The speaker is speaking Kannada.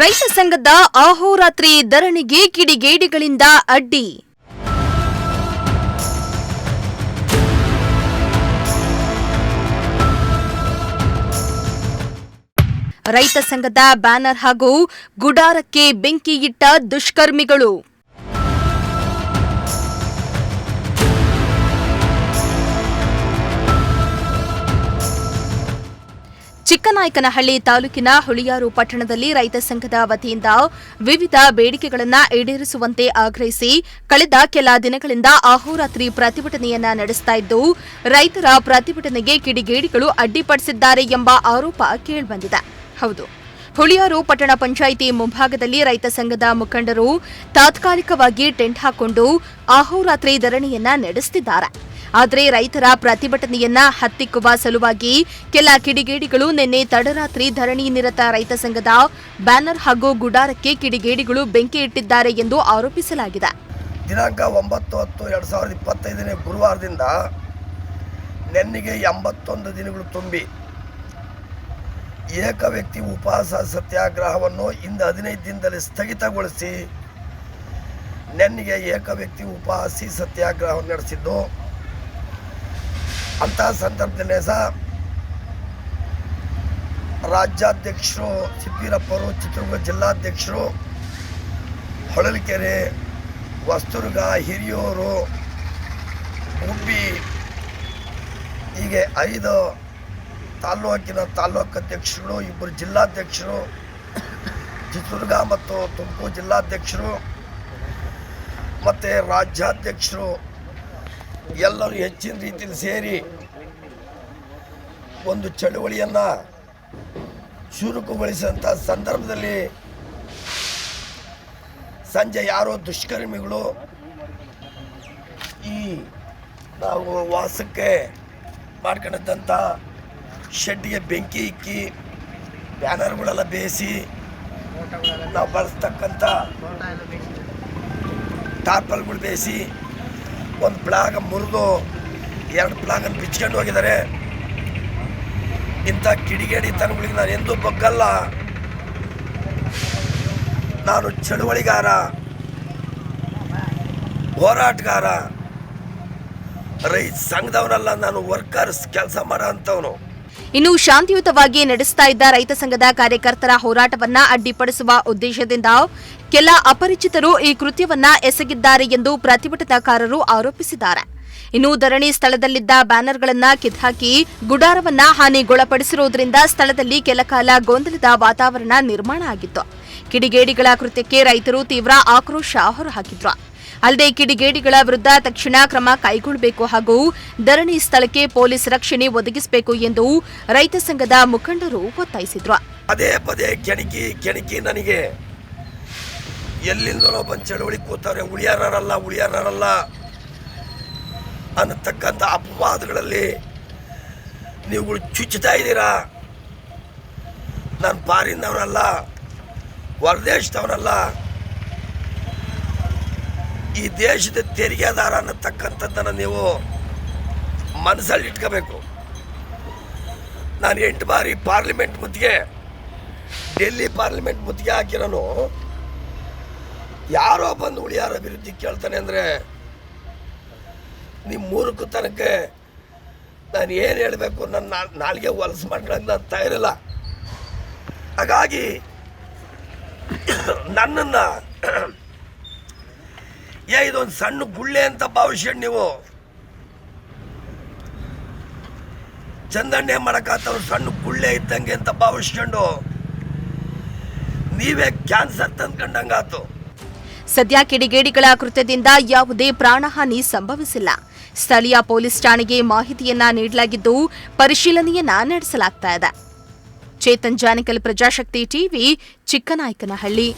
ರೈತ ಸಂಘದ ಅಹೋರಾತ್ರಿ ಧರಣಿಗೆ ಕಿಡಿಗೇಡಿಗಳಿಂದ ಅಡ್ಡಿ. ರೈತ ಸಂಘದ ಬ್ಯಾನರ್ ಹಾಗೂ ಗುಡಾರಕ್ಕೆ ಬೆಂಕಿ ಇಟ್ಟ ದುಷ್ಕರ್ಮಿಗಳು. ಚಿಕ್ಕನಾಯಕನಹಳ್ಳಿ ತಾಲೂಕಿನ ಹುಳಿಯಾರು ಪಟ್ಟಣದಲ್ಲಿ ರೈತ ಸಂಘದ ವತಿಯಿಂದ ವಿವಿಧ ಬೇಡಿಕೆಗಳನ್ನು ಈಡೇರಿಸುವಂತೆ ಆಗ್ರಹಿಸಿ ಕಳೆದ ಕೆಲ ದಿನಗಳಿಂದ ಅಹೋರಾತ್ರಿ ಪ್ರತಿಭಟನೆಯನ್ನ ನಡೆಸ್ತಾ ಇದ್ದು, ರೈತರ ಪ್ರತಿಭಟನೆಗೆ ಕಿಡಿಗೇಡಿಗಳು ಅಡ್ಡಿಪಡಿಸಿದ್ದಾರೆ ಎಂಬ ಆರೋಪ ಕೇಳಿಬಂದಿದೆ. ಹೌದು, ಹುಳಿಯಾರು ಪಟ್ಟಣ ಪಂಚಾಯಿತಿ ಮುಂಭಾಗದಲ್ಲಿ ರೈತ ಸಂಘದ ಮುಖಂಡರು ತಾತ್ಕಾಲಿಕವಾಗಿ ಟೆಂಟ್ ಹಾಕೊಂಡು ಅಹೋರಾತ್ರಿ ಧರಣಿಯನ್ನ ನಡೆಸುತ್ತಿದ್ದಾರೆ. ಆದರೆ ರೈತರ ಪ್ರತಿಭಟನೆಯನ್ನ ಹತ್ತಿಕ್ಕುವ ಸಲುವಾಗಿ ಕೆಲ ಕಿಡಿಗೇಡಿಗಳು ನಿನ್ನೆ ತಡರಾತ್ರಿ ಧರಣಿ ನಿರತ ರೈತ ಸಂಘದ ಬ್ಯಾನರ್ ಹಾಗೂ ಗುಡಾರಕ್ಕೆ ಕಿಡಿಗೇಡಿಗಳು ಬೆಂಕಿ ಇಟ್ಟಿದ್ದಾರೆ ಎಂದು ಆರೋಪಿಸಲಾಗಿದೆ. ದಿನಾಂಕ 9/10/2025 ಗುರುವಾರದಿಂದ ನೆನ್ನೆಗೆ 81 ದಿನಗಳು ತುಂಬಿ ಏಕ ವ್ಯಕ್ತಿ ಉಪವಾಸ ಸತ್ಯಾಗ್ರಹವನ್ನು ಇಂದು 15 ದಿನದಲ್ಲಿ ಸ್ಥಗಿತಗೊಳಿಸಿ ನೆನ್ನೆಗೆ ಏಕ ವ್ಯಕ್ತಿ ಉಪವಾಸಿ ಸತ್ಯಾಗ್ರಹವನ್ನು ನಡೆಸಿದ್ದು. ಅಂತಹ ಸಂದರ್ಭದಲ್ಲೇ ರಾಜ್ಯಾಧ್ಯಕ್ಷರು ಸಿದ್ದೀರಪ್ಪರು, ಚಿತ್ರದುರ್ಗ ಜಿಲ್ಲಾಧ್ಯಕ್ಷರು, ಹೊಳಲ್ಕೆರೆ, ಹೊಸದುರ್ಗ, ಹಿರಿಯೂರು, ಗುಬ್ಬಿ ಹೀಗೆ 5 ತಾಲ್ಲೂಕಿನ ತಾಲ್ಲೂಕು ಅಧ್ಯಕ್ಷರು, 2 ಜಿಲ್ಲಾಧ್ಯಕ್ಷರು, ಚಿತ್ರದುರ್ಗ ಮತ್ತು ತುಮಕೂರು ಜಿಲ್ಲಾಧ್ಯಕ್ಷರು ಮತ್ತು ರಾಜ್ಯಾಧ್ಯಕ್ಷರು ಎಲ್ಲರೂ ಹೆಚ್ಚಿನ ರೀತಿಯಲ್ಲಿ ಸೇರಿ ಒಂದು ಚಳುವಳಿಯನ್ನು ಚುರುಕುಗೊಳಿಸಿದಂಥ ಸಂದರ್ಭದಲ್ಲಿ ಸಂಜೆ ಯಾರೋ ದುಷ್ಕರ್ಮಿಗಳು ಈ ನಾವು ವಾಸಕ್ಕೆ ಮಾಡ್ಕೊಂಡಿದ್ದಂಥ ಶೆಡ್ಗೆ ಬೆಂಕಿ ಇಕ್ಕಿ ಬ್ಯಾನರ್ಗಳೆಲ್ಲ ಬೇಯಿಸಿ ನಾವು ಬಳಸ್ತಕ್ಕಂಥ ಟಾರ್ಪಲ್ಗಳು ಬೇಯಿಸಿ ಒಂದು ಪ್ಲಾಗ್ ಮುರಿದು 2 ಪ್ಲಾಗನ್ನು ಬಿಚ್ಕೊಂಡು ಹೋಗಿದ್ದಾರೆ. ಇಂಥ ಕಿಡಿಗೇಡಿತನಗಳಿಗೆ ನಾನು ಎಂದೂ ಬಗ್ಗಲ್ಲ. ನಾನು ಚಳುವಳಿಗಾರ, ಹೋರಾಟಗಾರ, ರೈತ ಸಂಘದವನಲ್ಲ, ನಾನು ವರ್ಕರ್ಸ್ ಕೆಲಸ ಮಾಡೋ ಅಂಥವನು. ಇನ್ನು ಶಾಂತಿಯುತವಾಗಿ ನಡೆಸ್ತಾ ಇದ್ದ ರೈತ ಸಂಘದ ಕಾರ್ಯಕರ್ತರ ಹೋರಾಟವನ್ನ ಅಡ್ಡಿಪಡಿಸುವ ಉದ್ದೇಶದಿಂದ ಕೆಲ ಅಪರಿಚಿತರು ಈ ಕೃತ್ಯವನ್ನ ಎಸಗಿದ್ದಾರೆ ಎಂದು ಪ್ರತಿಭಟನಾಕಾರರು ಆರೋಪಿಸಿದ್ದಾರೆ. ಇನ್ನು ಧರಣಿ ಸ್ಥಳದಲ್ಲಿದ್ದ ಬ್ಯಾನರ್ಗಳನ್ನ ಕಿತ್ತಾಕಿ ಗುಡಾರವನ್ನ ಹಾನಿಗೊಳಪಡಿಸಿರುವುದರಿಂದ ಸ್ಥಳದಲ್ಲಿ ಕೆಲಕಾಲ ಗೊಂದಲದ ವಾತಾವರಣ ನಿರ್ಮಾಣ ಆಗಿತ್ತು. ಕಿಡಿಗೇಡಿಗಳ ಕೃತ್ಯಕ್ಕೆ ರೈತರು ತೀವ್ರ ಆಕ್ರೋಶ ಹೊರಹಾಕಿದ್ರು. ಅಲ್ಲದೆ ಕಿಡಿಗೇಡಿಗಳ ವಿರುದ್ಧ ತಕ್ಷಣ ಕ್ರಮ ಕೈಗೊಳ್ಳಬೇಕು ಹಾಗೂ ಧರಣಿ ಸ್ಥಳಕ್ಕೆ ಪೊಲೀಸ್ ರಕ್ಷಣೆ ಒದಗಿಸಬೇಕು ಎಂದು ರೈತ ಸಂಘದ ಮುಖಂಡರು ಒತ್ತಾಯಿಸಿದ್ರು. ಪದೇ ಪದೇ ಕೆಣಕಿ ನನಗೆ ಎಲ್ಲಿಂದಲೋ ಬಂದು ಚಳುವಳಿ ಕೂತಾರೆ, ಉಳಿಯಾರಲ್ಲ ಅನ್ನತಕ್ಕಂಥ ಅಪವಾದಗಳಲ್ಲಿ ನೀವುಗಳು ಚುಚ್ಚುತ್ತಾ ಇದ್ದೀರಾ. ನಾನು ಪಾರಿಂದವನಲ್ಲ, ಹೊರದೇಶದವನಲ್ಲ, ಈ ದೇಶದ ತೆರಿಗೆದಾರ ಅನ್ನತಕ್ಕಂಥದ್ದನ್ನು ನೀವು ಮನಸ್ಸಲ್ಲಿ ಇಟ್ಕೋಬೇಕು. ನಾನು 8 ಬಾರಿ ಪಾರ್ಲಿಮೆಂಟ್ ಮುತ್ತಿಗೆ, ಡೆಲ್ಲಿ ಪಾರ್ಲಿಮೆಂಟ್ ಮುತ್ತಿಗೆ ಹಾಕಿರೋನು ಯಾರೋ ಬಂದು ಉಳಿಯಾರ ಅಭಿವೃದ್ಧಿ ಕೇಳ್ತಾನೆ ಅಂದರೆ ನಿಮ್ಮ ಮೂರ್ಖತನಕ್ಕೆ ನಾನು ಏನು ಹೇಳಬೇಕು, ನನ್ನ ನಾಲ್ಗೆ ಹೊಲಸು ಮಾಡ್ಕೊಳ್ಳೋಕೆ ನಾನು ತಯಾರಿಲ್ಲ. ಹಾಗಾಗಿ ನನ್ನನ್ನು ಇದೊಂದು ಸಣ್ಣ ಗುಳ್ಳೆ ಅಂತ ಭಾವಿಸ್ಕೊಂಡು ನೀವು ಚಂದಣ್ಣೆ ಮಾಡೋಕ್ಕಾಗ್ತವ್ರು ಸಣ್ಣ ಗುಳ್ಳೆ ಇದ್ದಂಗೆ ಅಂತ ಭಾವಿಸ್ಕೊಂಡು ನೀವೇ ಕ್ಯಾನ್ಸರ್ ತಂದ್ಕೊಂಡಂಗಾತು. ಸದ್ಯ ಕಿಡಿಗೇಡಿಗಳ ಕೃತ್ಯದಿಂದ ಯಾವುದೇ ಪ್ರಾಣಹಾನಿ ಸಂಭವಿಸಿಲ್ಲ. ಸ್ಥಳೀಯ ಪೊಲೀಸ್ ಠಾಣೆಗೆ ಮಾಹಿತಿಯನ್ನ ನೀಡಲಾಗಿದ್ದು ಪರಿಶೀಲನೆಯನ್ನ ನಡೆಸಲಾಗ್ತಾ ಇದೆ. ಚೇತನ್ ಜಾನಿಕಲ್, ಪ್ರಜಾಶಕ್ತಿ ಟಿವಿ, ಚಿಕ್ಕನಾಯಕನಹಳ್ಳಿ.